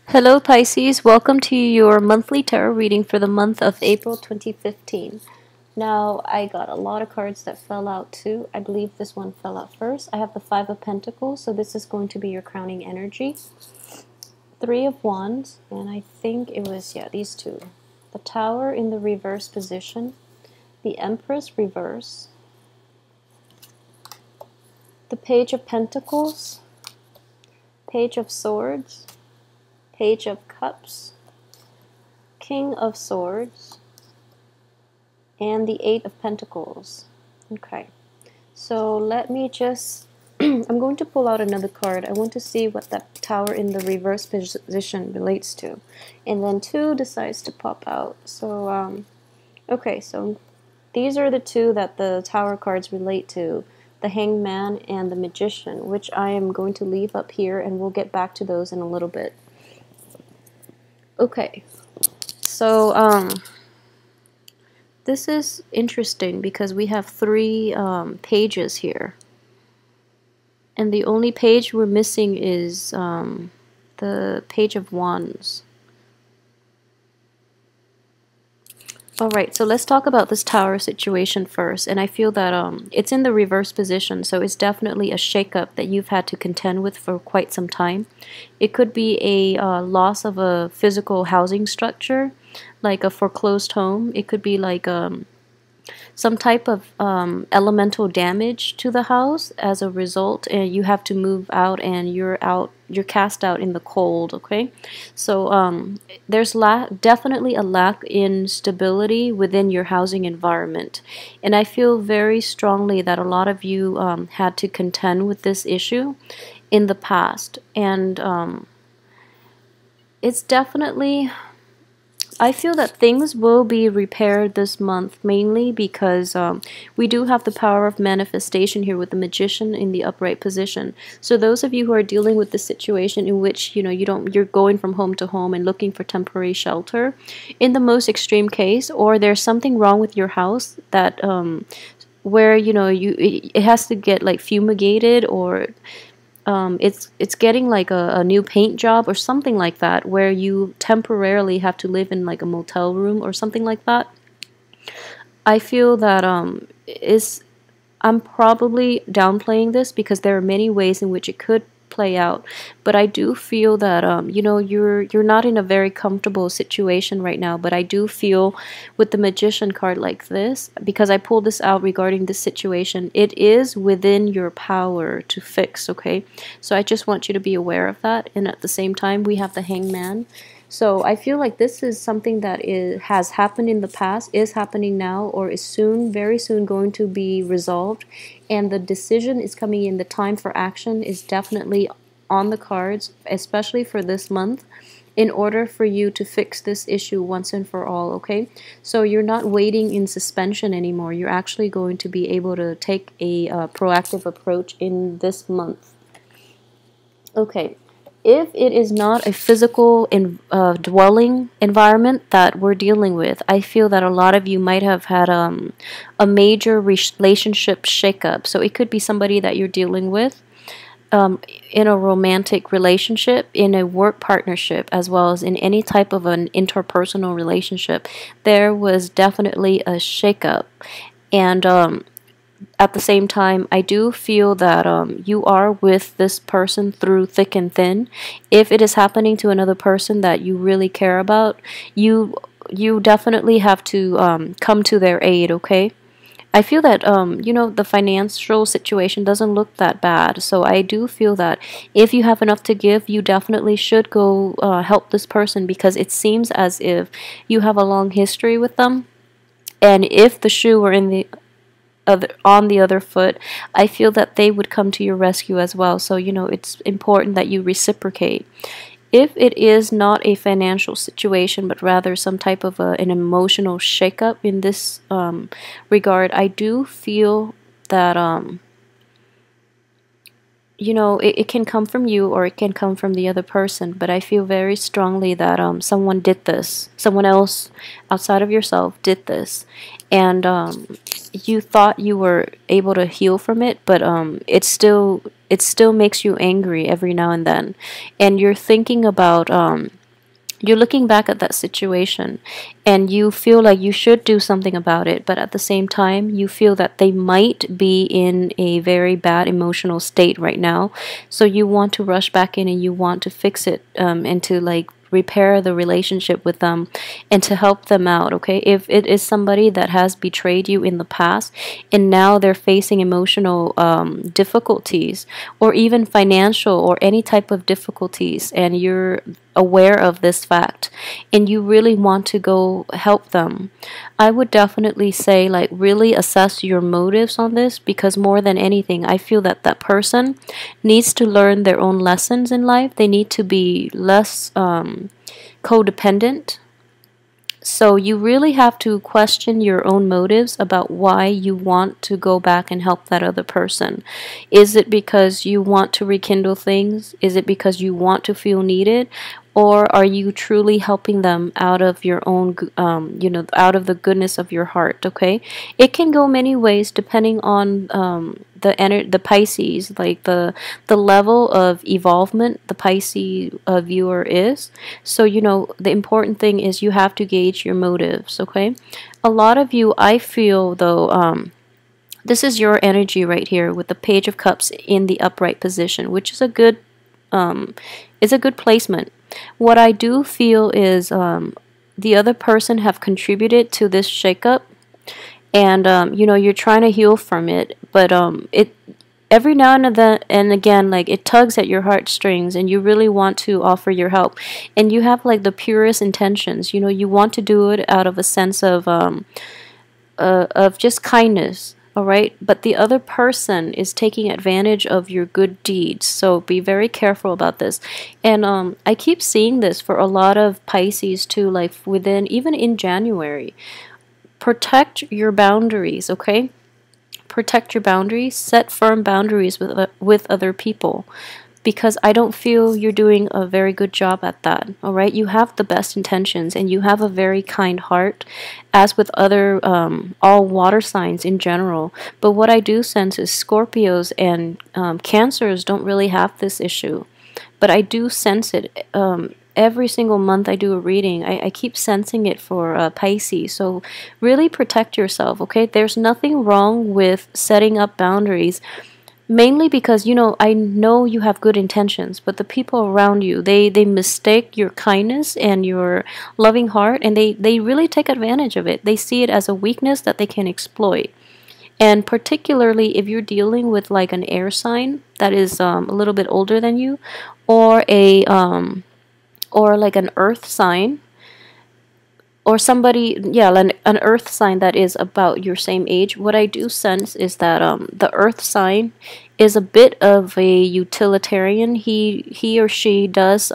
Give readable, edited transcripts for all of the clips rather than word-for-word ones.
Hello Pisces, welcome to your monthly tarot reading for the month of April 2015. Now, I got a lot of cards that fell out too. I believe this one fell out first. I have the Five of Pentacles, so this is going to be your crowning energy. Three of Wands, and I think it was, these two. The Tower in the reverse position, the Empress reverse, the Page of Pentacles, Page of Swords, Page of Cups, King of Swords, and the Eight of Pentacles. Okay, so let me just, I'm going to pull out another card. I want to see what that Tower in the reverse position relates to. And then two decides to pop out. So, okay, so these are the two that the Tower cards relate to. The Hangman and the Magician, which I am going to leave up here, and we'll get back to those in a little bit. Okay, so this is interesting because we have three pages here, and the only page we're missing is the Page of Wands. Alright, so let's talk about this Tower situation first, and I feel that it's in the reverse position, so it's definitely a shakeup that you've had to contend with for quite some time. It could be a loss of a physical housing structure, like a foreclosed home. It could be like some type of elemental damage to the house as a result, and you have to move out, and you're cast out in the cold. Okay, so there's definitely a lack in stability within your housing environment, and I feel very strongly that a lot of you had to contend with this issue in the past, and it's definitely, I feel that things will be repaired this month, mainly because we do have the power of manifestation here with the Magician in the upright position. So those of you who are dealing with the situation in which you're going from home to home and looking for temporary shelter, in the most extreme case, or there's something wrong with your house that where it has to get like fumigated, or it's getting like a new paint job or something like that, where you temporarily have to live in like a motel room or something like that. I feel that I'm probably downplaying this because there are many ways in which it could play out, but I do feel that you're not in a very comfortable situation right now. But I do feel with the Magician card like this, because I pulled this out regarding this situation, it is within your power to fix. Okay, so I just want you to be aware of that. And at the same time, we have the Hangman. So I feel like this is something that has happened in the past, is happening now, or is soon, very soon going to be resolved. And the decision is coming in. The time for action is definitely on the cards, especially for this month, in order for you to fix this issue once and for all, okay? So you're not waiting in suspension anymore. You're actually going to be able to take a proactive approach in this month. Okay. If it is not a physical dwelling environment that we're dealing with, I feel that a lot of you might have had a major relationship shakeup. So it could be somebody that you're dealing with in a romantic relationship, in a work partnership, as well as in any type of an interpersonal relationship. There was definitely a shakeup. And at the same time, I do feel that you are with this person through thick and thin. If it is happening to another person that you really care about, you definitely have to come to their aid, okay? I feel that, the financial situation doesn't look that bad. So I do feel that if you have enough to give, you definitely should go help this person, because it seems as if you have a long history with them. And if the shoe were on the other foot, I feel that they would come to your rescue as well. So, it's important that you reciprocate. If it is not a financial situation, but rather some type of an emotional shakeup in this regard, I do feel that you know, it can come from you or it can come from the other person, but I feel very strongly that someone did this, someone else outside of yourself did this, and you thought you were able to heal from it, but it still makes you angry every now and then, and you're thinking about you're looking back at that situation and you feel like you should do something about it, but at the same time, you feel that they might be in a very bad emotional state right now. So you want to rush back in and you want to fix it, and to like repair the relationship with them and to help them out, okay? If it is somebody that has betrayed you in the past and now they're facing emotional difficulties or even financial or any type of difficulties, and you're aware of this fact and you really want to go help them, I would definitely say like really assess your motives on this, because more than anything I feel that that person needs to learn their own lessons in life. They need to be less codependent. So you really have to question your own motives about why you want to go back and help that other person. Is it because you want to rekindle things? Is it because you want to feel needed? Or are you truly helping them out of your own, out of the goodness of your heart? Okay, it can go many ways depending on the Pisces, like the level of evolvement the Pisces viewer is. So the important thing is you have to gauge your motives. Okay, a lot of you, I feel though, this is your energy right here with the Page of Cups in the upright position, which is a good placement. What I do feel is the other person have contributed to this shakeup, and you're trying to heal from it, but it every now and again, like, it tugs at your heartstrings and you really want to offer your help, and you have like the purest intentions. You want to do it out of a sense of just kindness, all right? But the other person is taking advantage of your good deeds, so be very careful about this. And I keep seeing this for a lot of Pisces too, like even in January. Protect your boundaries, okay? Protect your boundaries, set firm boundaries with other people, because I don't feel you're doing a very good job at that, all right? You have the best intentions and you have a very kind heart, as with other all water signs in general. But what I do sense is Scorpios and Cancers don't really have this issue, but I do sense it. Every single month I do a reading, I keep sensing it for Pisces. So really protect yourself, okay? There's nothing wrong with setting up boundaries, mainly because I know you have good intentions, but the people around you, they mistake your kindness and your loving heart, and they really take advantage of it. They see it as a weakness that they can exploit. And particularly if you're dealing with like an air sign that is a little bit older than you, or or like an earth sign, or somebody, yeah, an earth sign that is about your same age. What I do sense is that the earth sign is a bit of a utilitarian. He or she does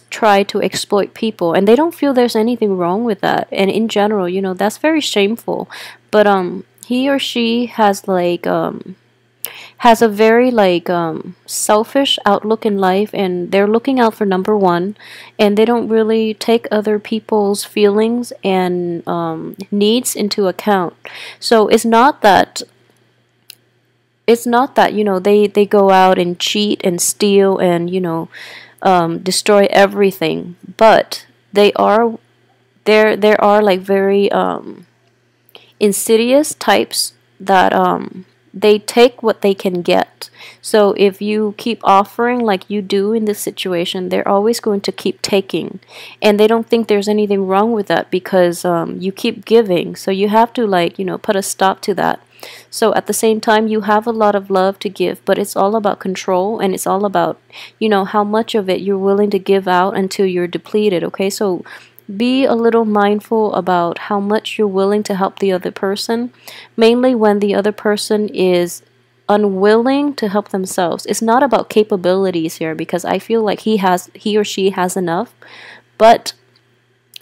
try to exploit people, and they don't feel there's anything wrong with that. And in general, that's very shameful. But he or she has a very selfish outlook in life, and they're looking out for number one, and they don't really take other people's feelings and needs into account. So it's not that they go out and cheat and steal and destroy everything, but there are like very insidious types that they take what they can get. So if you keep offering like you do in this situation, they're always going to keep taking, and they don't think there's anything wrong with that because you keep giving. So you have to put a stop to that. So at the same time, you have a lot of love to give, but it's all about control, and it's all about how much of it you're willing to give out until you're depleted. Okay, so be a little mindful about how much you're willing to help the other person, mainly when the other person is unwilling to help themselves. It's not about capabilities here, because I feel like he or she has enough, but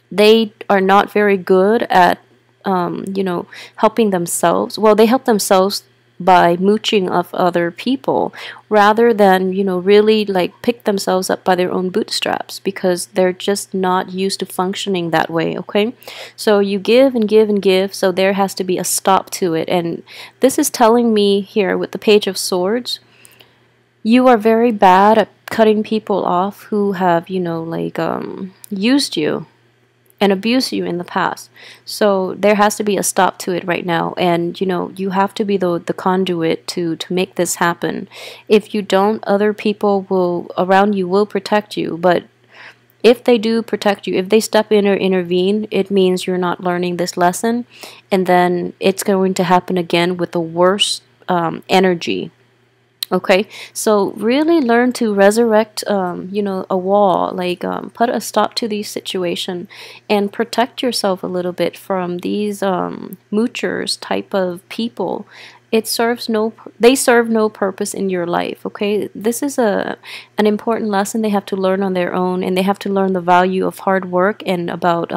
they are not very good at helping themselves. Well, they help themselves by mooching of other people, rather than, really like pick themselves up by their own bootstraps, because they're just not used to functioning that way. Okay, so you give and give and give, so there has to be a stop to it. And this is telling me here with the Page of Swords, you are very bad at cutting people off who have, used you and abused you in the past. So there has to be a stop to it right now. And, you have to be the conduit to make this happen. If you don't, other people around you will protect you. But if they do protect you, if they step in or intervene, it means you're not learning this lesson. And then it's going to happen again with the worst energy. Okay, so really learn to resurrect, a wall, like put a stop to these situation, and protect yourself a little bit from these moochers type of people. They serve no purpose in your life. Okay, this is an important lesson they have to learn on their own, and they have to learn the value of hard work, and about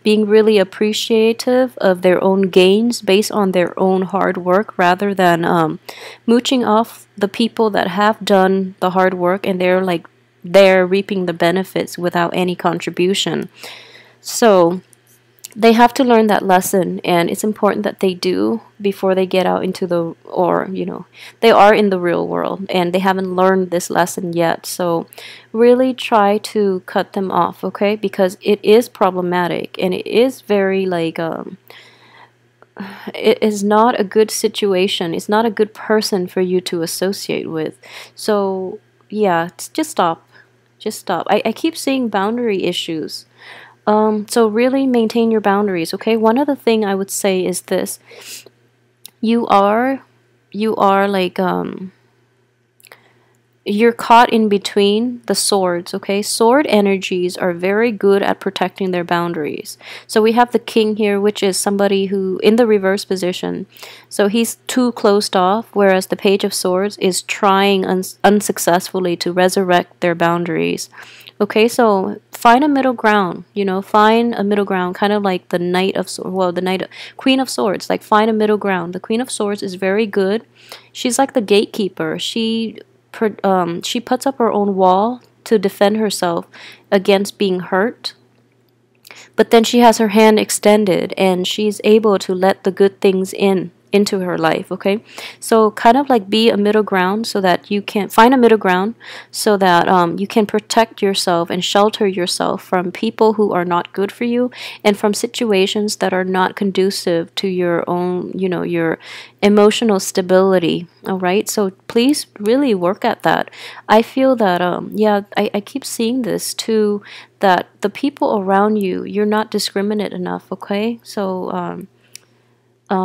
being really appreciative of their own gains based on their own hard work, rather than mooching off the people that have done the hard work, and they're reaping the benefits without any contribution. So they have to learn that lesson, and it's important that they do before they get out into they are in the real world and they haven't learned this lesson yet. So really try to cut them off, okay? Because it is problematic, and it is very it is not a good situation. It's not a good person for you to associate with. So yeah, just stop. Just stop. I keep seeing boundary issues. So really maintain your boundaries, okay? One other thing I would say is this. You are you're caught in between the swords, okay? Sword energies are very good at protecting their boundaries. So we have the king here, which is somebody who, in the reverse position, so he's too closed off, whereas the Page of Swords is trying unsuccessfully to resurrect their boundaries. Okay, so find a middle ground, find a middle ground, kind of like the Knight of Swords, well, Queen of Swords, like find a middle ground. The Queen of Swords is very good. She's like the gatekeeper. She puts up her own wall to defend herself against being hurt. But then she has her hand extended, and she's able to let the good things into her life, okay? So kind of like be a middle ground, so that you can find a middle ground, so that you can protect yourself and shelter yourself from people who are not good for you, and from situations that are not conducive to your own, your emotional stability. All right, so please really work at that. I feel that I keep seeing this too, that the people around you, you're not discriminate enough, okay? So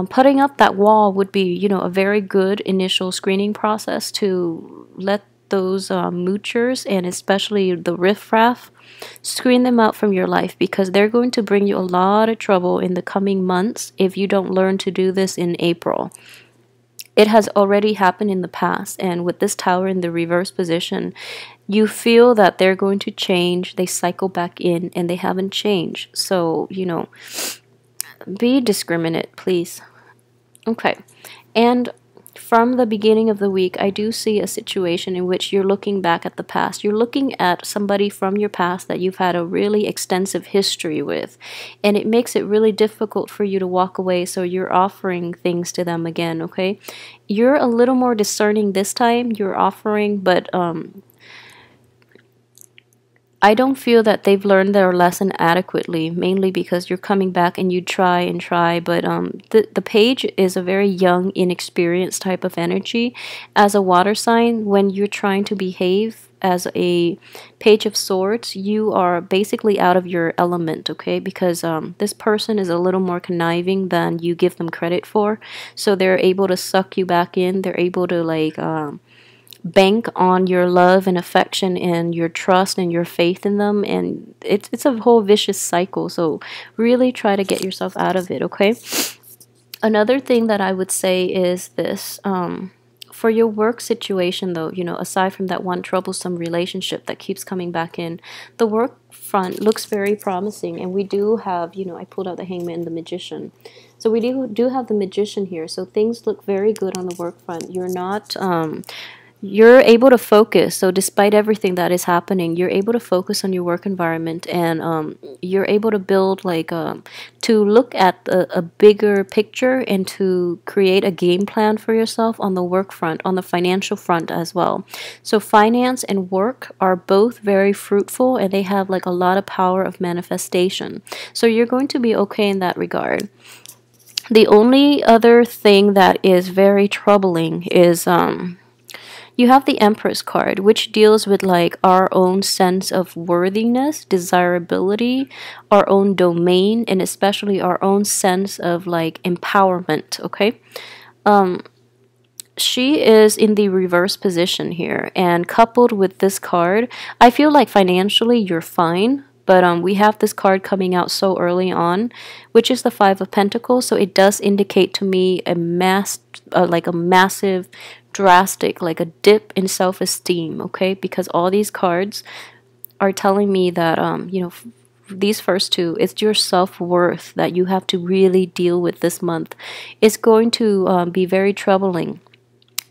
putting up that wall would be, a very good initial screening process to let those moochers, and especially the riffraff, screen them out from your life, because they're going to bring you a lot of trouble in the coming months if you don't learn to do this in April. It has already happened in the past, and with this Tower in the reverse position, you feel that they're going to change, they cycle back in, and they haven't changed. So, be discriminate, please. Okay, and from the beginning of the week, I do see a situation in which you're looking back at the past. You're looking at somebody from your past that you've had a really extensive history with, and it makes it really difficult for you to walk away, so you're offering things to them again, okay? You're a little more discerning this time, you're offering, but I don't feel that they've learned their lesson adequately, mainly because you're coming back and you try and try, but the page is a very young, inexperienced type of energy. As a water sign, when you're trying to behave as a Page of Swords, you are basically out of your element, okay? Because this person is a little more conniving than you give them credit for, so they're able to suck you back in. They're able to bank on your love and affection and your trust and your faith in them, and it's a whole vicious cycle. So really try to get yourself out of it, okay? Another thing that I would say is this, for your work situation though, aside from that one troublesome relationship that keeps coming back in, the work front looks very promising, and we do have, I pulled out the Hangman and the Magician. So we do have the Magician here. So things look very good on the work front. You're able to focus. So despite everything that is happening, you're able to focus on your work environment, and you're able to build to look at a bigger picture and to create a game plan for yourself on the work front, on the financial front as well. So finance and work are both very fruitful, and they have like a lot of power of manifestation. So you're going to be okay in that regard. The only other thing that is very troubling is you have the Empress card, which deals with like our own sense of worthiness, desirability, our own domain, and especially our own sense of like empowerment, okay? She is in the reverse position here, and coupled with this card, I feel like financially you're fine, but we have this card coming out so early on, which is the Five of Pentacles, so it does indicate to me a like a massive, drastic, like a dip in self-esteem, okay? Because all these cards are telling me that these first two, it's your self-worth that you have to really deal with this month. It's going to be very troubling.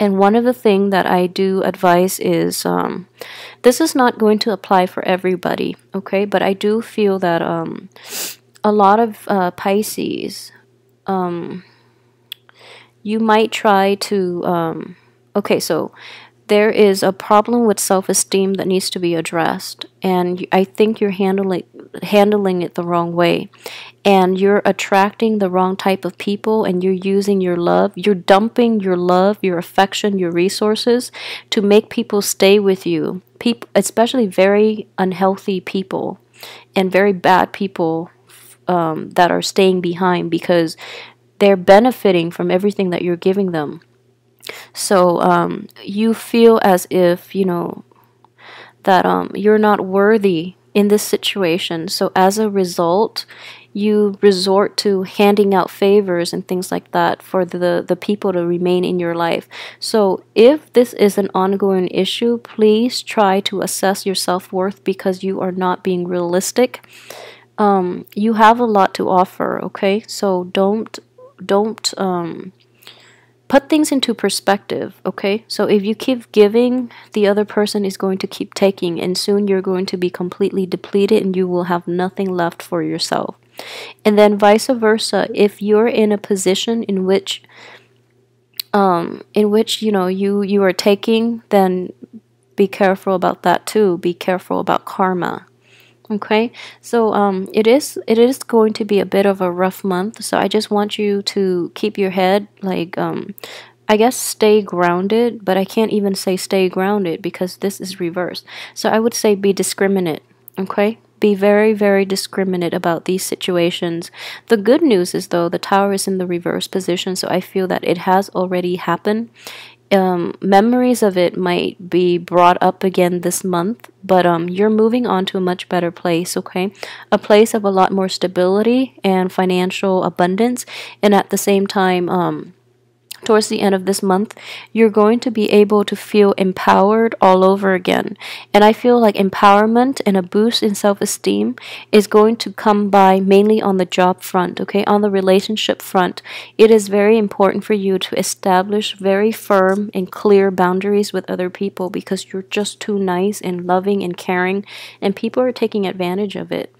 And one of the things that I do advise is this is not going to apply for everybody, okay? But I do feel that a lot of Pisces, you might try to, okay, so there is a problem with self-esteem that needs to be addressed, and I think you're handling it the wrong way, and you're attracting the wrong type of people, and you're using your love, you're dumping your love, your affection, your resources to make people stay with you, people, especially very unhealthy people and very bad people that are staying behind because they're benefiting from everything that you're giving them. So you feel as if, that you're not worthy in this situation. So as a result, you resort to handing out favors and things like that for the people to remain in your life. So if this is an ongoing issue, please try to assess your self-worth, because you are not being realistic. You have a lot to offer, okay? So don't put things into perspective, okay? So if you keep giving, the other person is going to keep taking, and soon you're going to be completely depleted and you will have nothing left for yourself. And then vice versa, if you're in a position in which you are taking, then be careful about that too. Be careful about karma. Okay, so it is going to be a bit of a rough month, so I just want you to keep your head, like I guess stay grounded, but I can't even say stay grounded because this is reversed. So I would say be discriminate, okay? Be very, very discriminate about these situations. The good news is, though, the Tower is in the reverse position, so I feel that it has already happened. Memories of it might be brought up again this month, but you're moving on to a much better place, okay? A place of a lot more stability and financial abundance, and at the same time, towards the end of this month, you're going to be able to feel empowered all over again. And I feel like empowerment and a boost in self-esteem is going to come by mainly on the job front, okay? On the relationship front, it is very important for you to establish very firm and clear boundaries with other people, because you're just too nice and loving and caring, and people are taking advantage of it.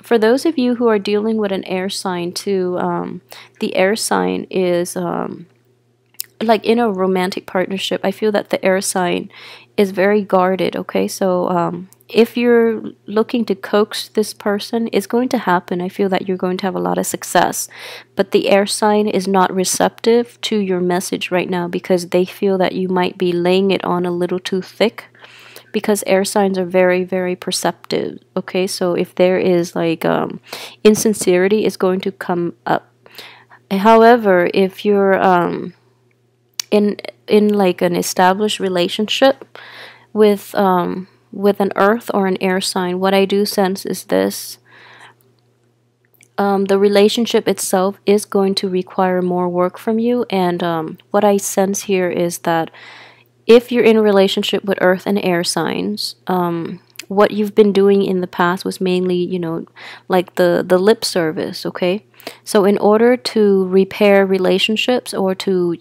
For those of you who are dealing with an air sign too, the air sign is like in a romantic partnership. I feel that the air sign is very guarded, okay? So if you're looking to coax this person, it's going to happen. I feel that you're going to have a lot of success, but the air sign is not receptive to your message right now because they feel that you might be laying it on a little too thick, because air signs are very, very perceptive, okay? So if there is like insincerity, is going to come up. However, if you're in like an established relationship with an earth or an air sign, what I do sense is this: the relationship itself is going to require more work from you, and what I sense here is that if you're in a relationship with earth and air signs, what you've been doing in the past was mainly, like the lip service, okay? So in order to repair relationships, or to,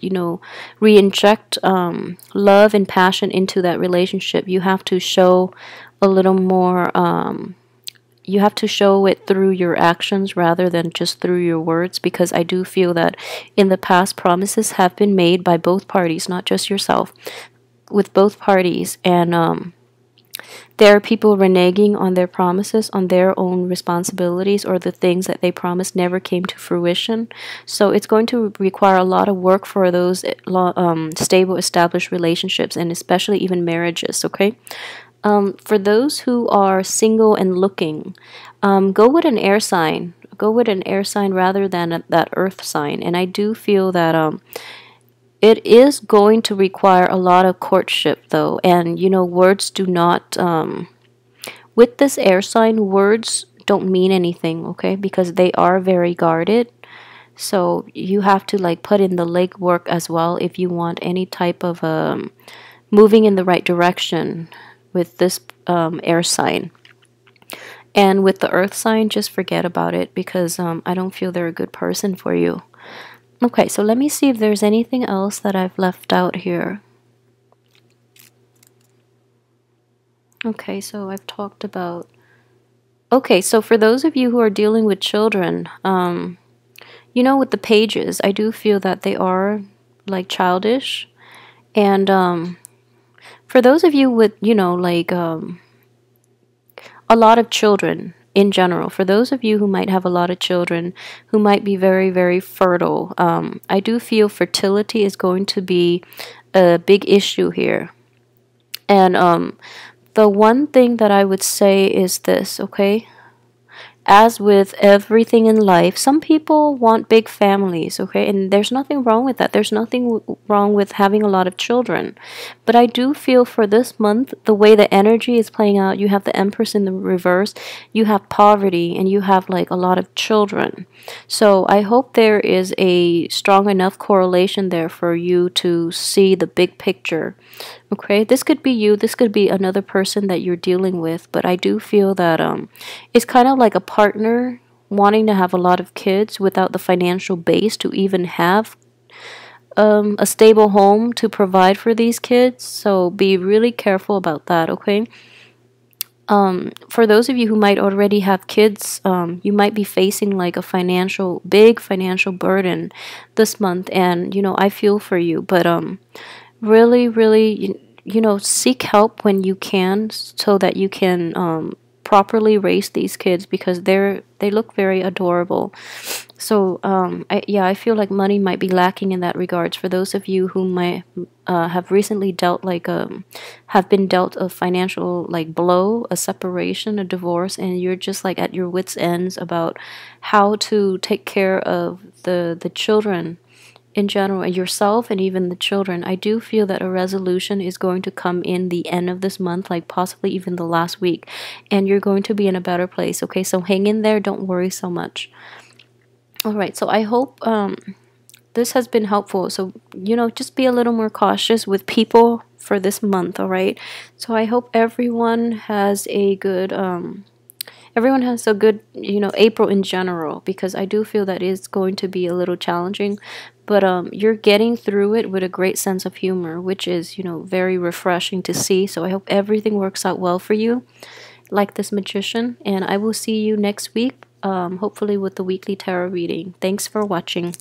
re-inject love and passion into that relationship, you have to show a little more, you have to show it through your actions rather than just through your words, because I do feel that in the past, promises have been made by both parties, not just yourself, with both parties. And there are people reneging on their promises, on their own responsibilities, or the things that they promised never came to fruition. So it's going to require a lot of work for those stable, established relationships, and especially even marriages, okay? For those who are single and looking, go with an air sign. Go with an air sign rather than that earth sign. And I do feel that it is going to require a lot of courtship, though. And, words do not, with this air sign, words don't mean anything, okay? Because they are very guarded. So you have to, like, put in the legwork as well if you want any type of moving in the right direction with this air sign. And with the earth sign, just forget about it, because I don't feel they're a good person for you. Okay, so let me see if there's anything else that I've left out here. Okay, so I've talked about... Okay, so for those of you who are dealing with children, with the pages, I do feel that they are, like, childish. And for those of you with, a lot of children in general, for those of you who might have a lot of children, who might be very, very fertile, I do feel fertility is going to be a big issue here. And the one thing that I would say is this, okay? As with everything in life, some people want big families, okay? And there's nothing wrong with that. There's nothing wrong with having a lot of children. But I do feel for this month, the way the energy is playing out, you have the Empress in the reverse, you have poverty, and you have, like, a lot of children. So I hope there is a strong enough correlation there for you to see the big picture. Okay, this could be you, this could be another person that you're dealing with, but I do feel that it's kind of like a partner wanting to have a lot of kids without the financial base to even have a stable home to provide for these kids. So be really careful about that, okay? For those of you who might already have kids, you might be facing, like, a big financial burden this month, and I feel for you, but really, really, seek help when you can, so that you can properly raise these kids, because they look very adorable. So I feel like money might be lacking in that regards for those of you who might have recently dealt, like, have been dealt a financial, like, blow, a separation, a divorce, and you're just, like, at your wits' ends about how to take care of the children in general, yourself and even the children. I do feel that a resolution is going to come in the end of this month, like possibly even the last week, and you're going to be in a better place, okay? So hang in there, don't worry so much. Alright, so I hope this has been helpful. So, just be a little more cautious with people for this month, alright? So I hope everyone has a good April in general, because I do feel that is going to be a little challenging, but you're getting through it with a great sense of humor, which is, very refreshing to see. So I hope everything works out well for you, like this magician, and I will see you next week, hopefully with the weekly tarot reading. Thanks for watching.